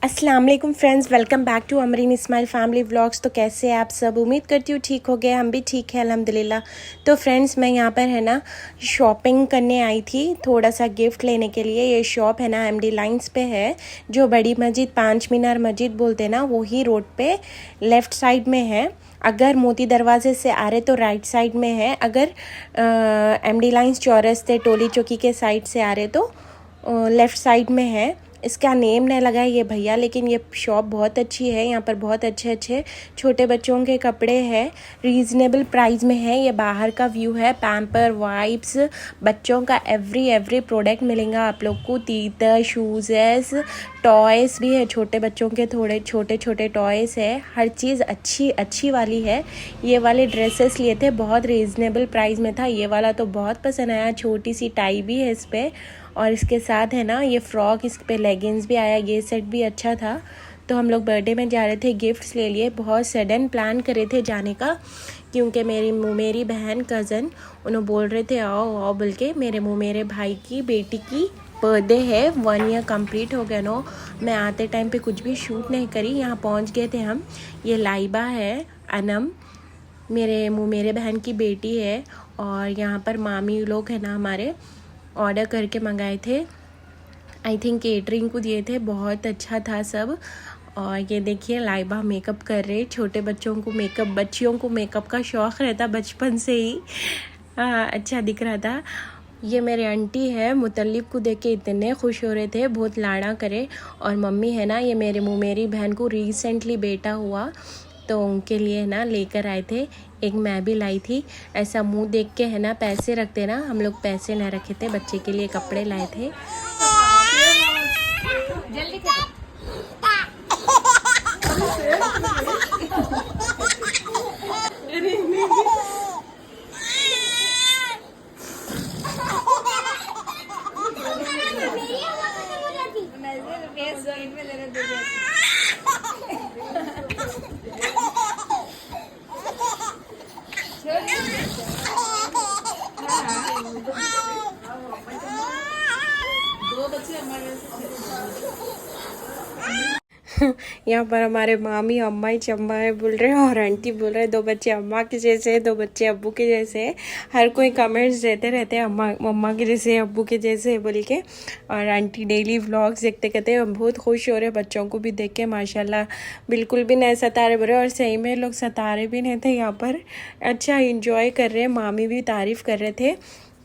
अस्सलाम वालेकुम friends, welcome back to Amreen Ismail family vlogs. तो कैसे हैं आप सब? उम्मीद करती हूँ ठीक हो गए, हम भी ठीक है अल्हम्दुलिल्लाह। तो फ्रेंड्स, मैं यहाँ पर है ना शॉपिंग करने आई थी, थोड़ा सा गिफ्ट लेने के लिए। ये शॉप है ना एमडी लाइंस पे है, जो बड़ी मस्जिद 5 मीनार मस्जिद बोलते हैं ना, वही रोड पे लेफ़्ट साइड में है। अगर मोती दरवाजे से आ रहे तो राइट साइड में है, अगर एमडी लाइंस चौरस्ते टोली चौकी के साइड से आ रहे तो लेफ़्ट साइड में है। इसका नेम नहीं लगा है ये भैया, लेकिन ये शॉप बहुत अच्छी है। यहाँ पर बहुत अच्छे अच्छे छोटे बच्चों के कपड़े हैं, रीज़नेबल प्राइस में है। ये बाहर का व्यू है, पैम्पर वाइप्स, बच्चों का एवरी प्रोडक्ट मिलेगा आप लोग को। तीतर, शूज़ेस, टॉयज़ भी है, छोटे बच्चों के थोड़े छोटे छोटे टॉयज़ है। हर चीज़ अच्छी वाली है। ये वाले ड्रेसेस लिए थे, बहुत रीज़नेबल प्राइस में था। ये वाला तो बहुत पसंद आया, छोटी सी टाई भी है इस पर, और इसके साथ है ना ये फ्रॉक, इस पे लेगिंग्स भी आया। ये सेट भी अच्छा था। तो हम लोग बर्थडे में जा रहे थे, गिफ्ट्स ले लिए। बहुत सडन प्लान करे थे जाने का, क्योंकि मेरी बहन कज़न उन्होंने बोल रहे थे आओ आओ बोल के। मेरे भाई की बेटी की बर्थडे है, 1 ईयर कंप्लीट हो गया नो। मैं आते टाइम पे कुछ भी शूट नहीं करी, यहाँ पहुँच गए थे हम। ये लाइबा है, अनम मेरे बहन की बेटी है, और यहाँ पर मामी लोग हैं ना हमारे, ऑर्डर करके मंगाए थे। आई थिंक केटरिंग को दिए थे, बहुत अच्छा था सब। और ये देखिए लाइबा मेकअप कर रहे। छोटे बच्चों को मेकअप का शौक़ रहता बचपन से ही। अच्छा दिख रहा था। ये मेरे आंटी है, मुतल्लिब को देख के इतने खुश हो रहे थे, बहुत लाड़ा करे। और मम्मी है ना, ये मेरी बहन को रिसेंटली बेटा हुआ, तो उनके लिए ना लेकर आए थे। एक मैं भी लाई थी। ऐसा मुंह देख के है ना पैसे रखते ना, हम लोग पैसे ना रखे थे, बच्चे के लिए कपड़े लाए थे। यहाँ पर हमारे मामी अम्मा ही चम्मा है बोल रहे हैं, और आंटी बोल रहे हैं 2 बच्चे अम्मा के जैसे, 2 बच्चे अब्बू के जैसे। हर कोई कमेंट्स देते रहते हैं अम्मा के जैसे, अब्बू के जैसे बोल के। और आंटी डेली व्लॉग्स देखते कहते हैं बहुत खुश हो रहे हैं बच्चों को भी देख के, माशाल्लाह बिल्कुल भी नहीं सता रहे बोले। और सही में लोग सता रहे भी नहीं थे, यहाँ पर अच्छा इंजॉय कर रहे हैं। मामी भी तारीफ़ कर रहे थे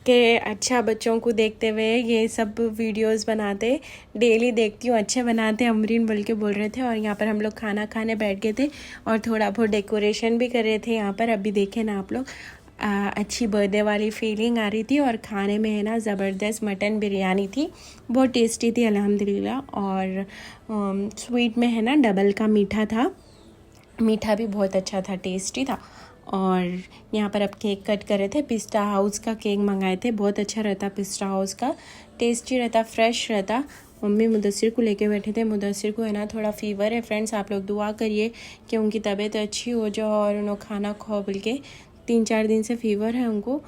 कि अच्छा बच्चों को देखते हुए ये सब वीडियोस बनाते, डेली देखती हूँ अच्छे बनाते अमरीन बोल के बोल रहे थे। और यहाँ पर हम लोग खाना खाने बैठ गए थे, और थोड़ा बहुत डेकोरेशन भी कर रहे थे यहाँ पर। अभी देखे ना आप लोग, अच्छी बर्थडे वाली फीलिंग आ रही थी। और खाने में है ना ज़बरदस्त मटन बिरयानी थी, बहुत टेस्टी थी अल्हम्दुलिल्लाह। और स्वीट में है ना डबल का मीठा था, मीठा भी बहुत अच्छा था, टेस्टी था। और यहाँ पर अब केक कट कर रहे थे। पिस्ता हाउस का केक मंगाए थे, बहुत अच्छा रहता पिस्ता हाउस का, टेस्टी रहता, फ्रेश रहता। मम्मी मुदस्सिर को लेके बैठे थे। मुदस्सिर को है ना थोड़ा फीवर है फ्रेंड्स, आप लोग दुआ करिए कि उनकी तबीयत अच्छी हो जाए और उन्होंने खाना खाओ बोल के। 3-4 दिन से फीवर है उनको।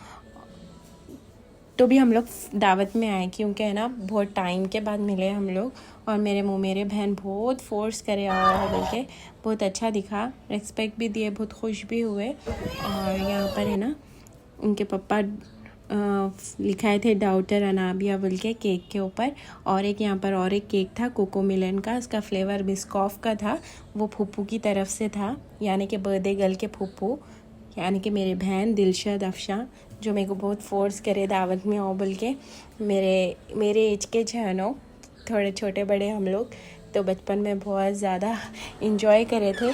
तो भी हम लोग दावत में आए, क्योंकि है ना बहुत टाइम के बाद मिले हम लोग। और मेरे बहन बहुत फोर्स करे आओ बोल के, बहुत अच्छा दिखा, रिस्पेक्ट भी दिए, बहुत खुश भी हुए। और यहाँ पर है ना उनके पापा लिखाए थे डॉक्टर अनाबिया बोल के केक के ऊपर। और एक यहाँ पर और एक केक था कोको मिलन का, इसका फ्लेवर बिस्कॉफ का था, वो फूफू की तरफ से था, यानी कि बर्थडे गर्ल के फूफू, यानी कि मेरी बहन दिलशद अफशा, जो मेरे को बहुत फोर्स करे दावत में आओ बोल के। मेरे एज के छनो, थोड़े छोटे बड़े हम लोग, तो बचपन में बहुत ज़्यादा इंजॉय करे थे।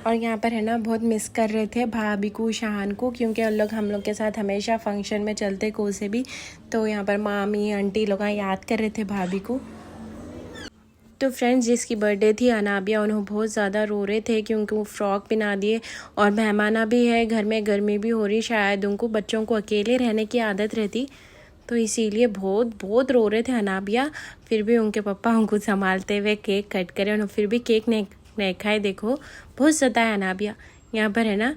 और यहाँ पर है ना बहुत मिस कर रहे थे भाभी को, शाहान को, क्योंकि हम लोग के साथ हमेशा फंक्शन में चलते को से भी। तो यहाँ पर मामी आंटी लोग याद कर रहे थे भाभी को। तो फ्रेंड्स, जिसकी बर्थडे थी अनाबिया, उन्होंने बहुत ज़्यादा रो रहे थे, क्योंकि वो फ्रॉक पहना दिए, और मेहमाना भी है घर में, गर्मी भी हो रही, शायद उनको बच्चों को अकेले रहने की आदत रहती, तो इसीलिए बहुत रो रहे थे अनाबिया। फिर भी उनके पापा उनको संभालते हुए केक कट करे, उन्होंने फिर भी केक नहीं खाए। देखो बहुत सताया अनाबिया। यहाँ पर है ना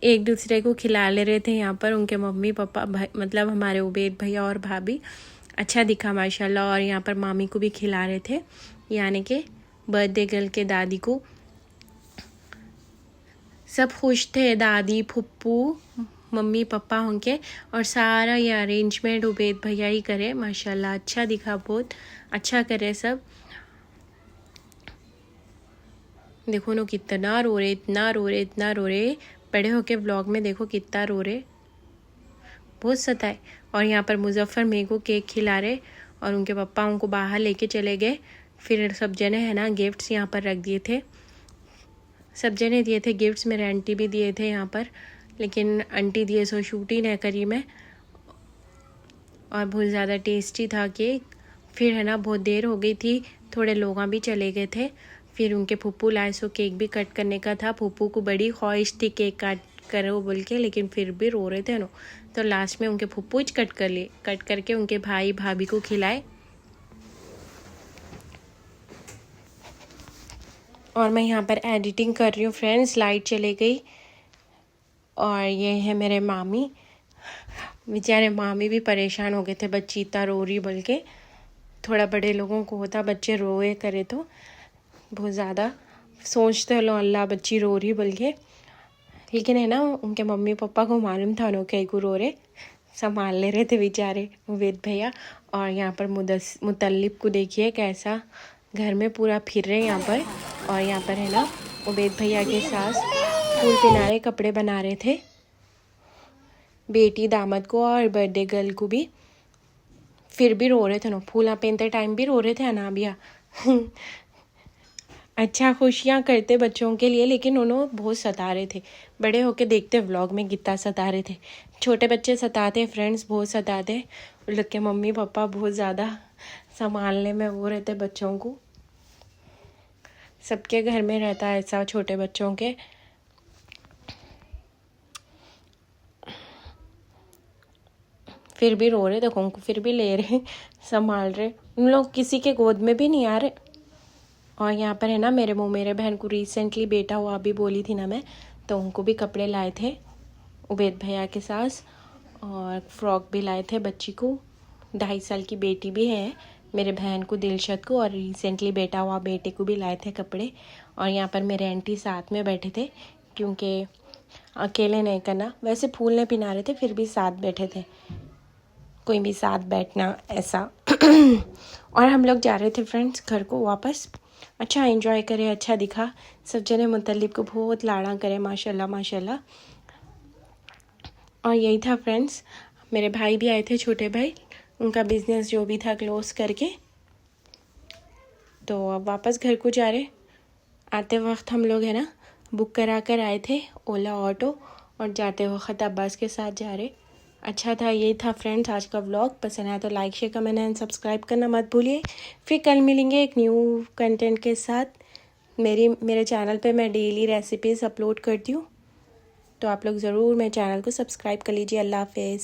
एक दूसरे को खिला ले रहे थे यहाँ पर उनके मम्मी पापा, मतलब हमारे उबैद भैया और भाभी। अच्छा दिखा माशाल्लाह। और यहाँ पर मामी को भी खिला रहे थे। यानी कि बर्थडे गर्ल के दादी को। सब खुश थे, दादी, फुप्पू, मम्मी पापा होंगे, और सारा ये अरेंजमेंट उबैद भैया ही करे। माशाल्लाह अच्छा दिखा, बहुत अच्छा करे सब। देखो नो कितना रो रहे, इतना रो रहे, इतना रो रहे। बड़े होके व्लॉग में देखो कितना रो रहे, बहुत सताए। और यहाँ पर मुजफ्फर मेरे को केक खिला रहे और उनके पापा उनको बाहर लेके चले गए। फिर सब जने है ना गिफ्ट्स यहाँ पर रख दिए थे, सब जने दिए थे गिफ्ट्स। मेरे आंटी भी दिए थे यहाँ पर, लेकिन आंटी दिए सो शूट ही नहीं करी मैं। और बहुत ज़्यादा टेस्टी था केक। फिर है ना बहुत देर हो गई थी, थोड़े लोग भी चले गए थे। फिर उनके फुप्पू लाए सो केक भी कट करने का था। फुप्पू को बड़ी ख्वाहिश थी केक काट करो बोल के, लेकिन फिर भी रो रहे थे ना, तो लास्ट में उनके फुप्पू ही कट कर लिए। कट करके उनके भाई भाभी को खिलाए। और मैं यहाँ पर एडिटिंग कर रही हूँ फ्रेंड्स, लाइट चले गई। और ये है मेरे मामी, बेचारे मामी भी परेशान हो गए थे, बच्ची इतना रो रही बोल के। थोड़ा बड़े लोगों को होता बच्चे रोए करे तो बहुत ज़्यादा सोचते लो अल्लाह बच्ची रो रही बोल के, लेकिन है ना उनके मम्मी पापा को मालूम था उन्होंने कई को रो रहे, संभाल ले रहे थे बेचारे उबैद भैया। और यहाँ पर मुतल्लिब को देखिए कैसा घर में पूरा फिर रहे यहाँ पर। और यहाँ पर है ना उबैद भैया के सास फूल पिनारे कपड़े बना रहे थे बेटी दामाद को और बर्थडे गर्ल को भी। फिर भी रो रहे थे ना, फूला पहनते टाइम भी रो रहे थे अनाबिया। अच्छा खुशियाँ करते बच्चों के लिए, लेकिन उन्होंने बहुत सता रहे थे। बड़े होके देखते व्लॉग में कितना सता रहे थे। छोटे बच्चे सताते फ्रेंड्स, बहुत सताते। लोग के मम्मी पापा बहुत ज़्यादा संभालने में वो रहते बच्चों को। सबके घर में रहता है ऐसा छोटे बच्चों के। फिर भी रो रहे, देखो उनको फिर भी ले रहे, संभाल रहे। उन लोग किसी के गोद में भी नहीं आ रहे। और यहाँ पर है ना मेरे बहन को रिसेंटली बेटा हुआ अभी बोली थी ना मैं, तो उनको भी कपड़े लाए थे उबैद भैया के साथ। और फ्रॉक भी लाए थे बच्ची को, 2.5 साल की बेटी भी है मेरे बहन को, दिलशद को। और रिसेंटली बेटा हुआ बेटे को भी लाए थे कपड़े। और यहाँ पर मेरे आंटी साथ में बैठे थे, क्योंकि अकेले नहीं करना। वैसे फूल नहीं पिना रहे थे, फिर भी साथ बैठे थे, कोई भी साथ बैठना ऐसा। और हम लोग जा रहे थे फ्रेंड्स घर को वापस। अच्छा एंजॉय करे, अच्छा दिखा। सब जने मुतल्लिब को बहुत लाड़ा करे, माशाल्लाह माशाल्लाह। और यही था फ्रेंड्स, मेरे भाई भी आए थे, छोटे भाई, उनका बिजनेस जो भी था क्लोज करके। तो अब वापस घर को जा रहे। आते वक्त हम लोग है ना बुक करा कर आए थे ओला ऑटो, और जाते वक्त अब्बास के साथ जा रहे। अच्छा था, यही था फ्रेंड्स आज का व्लॉग। पसंद आया तो like share comment and subscribe करना मत भूलिए। फिर कल मिलेंगे एक न्यू कंटेंट के साथ। मेरे चैनल पे मैं डेली रेसिपीज़ अपलोड करती हूँ, तो आप लोग ज़रूर मेरे चैनल को सब्सक्राइब कर लीजिए। अल्लाह हाफ़िज़।